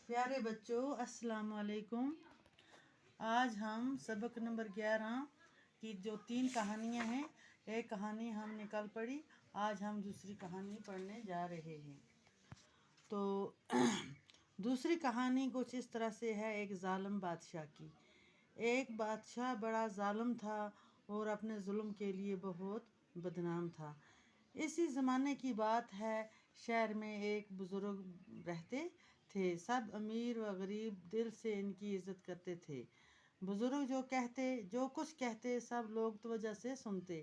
प्यारे बच्चों, अस्सलाम वालेकुम। आज हम सबक नंबर 11 की जो 3 कहानियाँ हैं, एक कहानी हमने कल पढ़ी, आज हम दूसरी कहानी पढ़ने जा रहे हैं। तो दूसरी कहानी कुछ इस तरह से है, एक ज़ालिम बादशाह की। एक बादशाह बड़ा ज़ालिम था और अपने जुल्म के लिए बहुत बदनाम था। इसी ज़माने की बात है, शहर में एक बुज़ुर्ग रहते थे। सब अमीर व गरीब दिल से इनकी इज़्ज़त करते थे। बुज़ुर्ग जो कुछ कहते सब लोग तवज्जो से सुनते।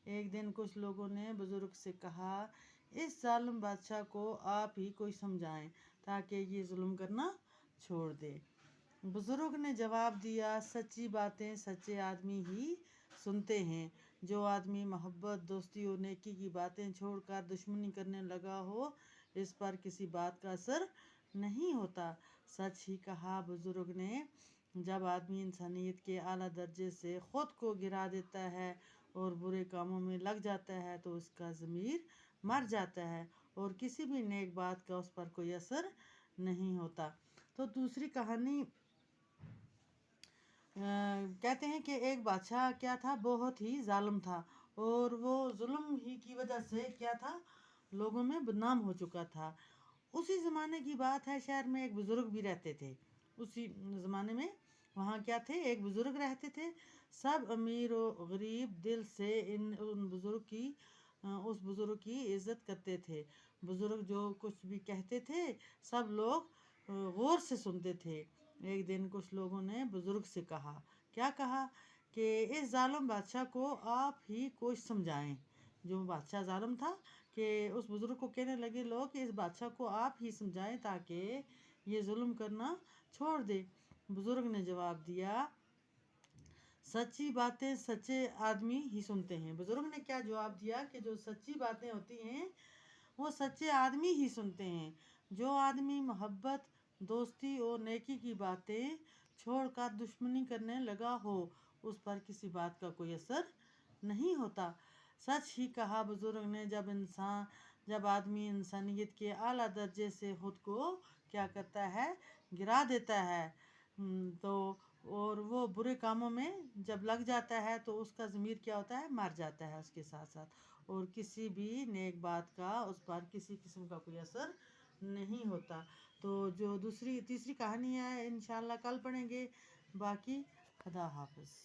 एक दिन कुछ लोगों ने बुज़ुर्ग से कहा, इस ज़ालिम बादशाह को आप ही कोई समझाएं ताकि ये जुल्म करना छोड़ दे। बुज़ुर्ग ने जवाब दिया, सच्ची बातें सच्चे आदमी ही सुनते हैं। जो आदमी मोहब्बत, दोस्ती और नेकी की बातें छोड़कर दुश्मनी करने लगा हो, इस पर किसी बात का असर नहीं होता। सच ही कहा बुज़ुर्ग ने। जब आदमी इंसानियत के आला दर्जे से ख़ुद को गिरा देता है और बुरे कामों में लग जाता है तो उसका ज़मीर मर जाता है और किसी भी नेक बात का उस पर कोई असर नहीं होता। तो दूसरी कहानी कहते हैं कि एक बादशाह क्या था, बहुत ही जालिम था और वो जुल्म ही की वजह से क्या था, लोगों में बदनाम हो चुका था। उसी ज़माने की बात है, शहर में एक बुज़ुर्ग भी रहते थे। उसी ज़माने में वहाँ क्या थे, एक बुज़ुर्ग रहते थे। सब अमीर और गरीब दिल से उस बुज़ुर्ग की इज़्ज़त करते थे। बुज़ुर्ग जो कुछ भी कहते थे सब लोग गौर से सुनते थे। एक दिन कुछ लोगों ने बुज़ुर्ग से कहा, क्या कहा कि इस ज़ालिम बादशाह को आप ही कुछ समझाएं। जो बादशाह ज़ालिम था, कि उस बुज़ुर्ग को कहने लगे लोग कि इस बादशाह को आप ही समझाएं ताकि ये जुल्म करना छोड़ दे। बुज़ुर्ग ने जवाब दिया, सच्ची बातें सच्चे आदमी ही सुनते हैं। बुज़ुर्ग ने क्या जवाब दिया कि जो सच्ची बातें होती हैं वो सच्चे आदमी ही सुनते हैं। जो आदमी मोहब्बत, दोस्ती और नेकी की बातें छोड़कर दुश्मनी करने लगा हो, उस पर किसी बात का कोई असर नहीं होता। सच ही कहा बुज़ुर्ग ने। जब आदमी इंसानियत के आला दर्जे से खुद को क्या करता है, गिरा देता है, तो और वो बुरे कामों में जब लग जाता है तो उसका ज़मीर क्या होता है, मर जाता है उसके साथ साथ, और किसी भी नेक बात का उस पर किसी किस्म का कोई असर नहीं होता। तो जो तीसरी कहानी है इंशाल्लाह कल पढ़ेंगे। बाकी खुदा हाफ़िज़।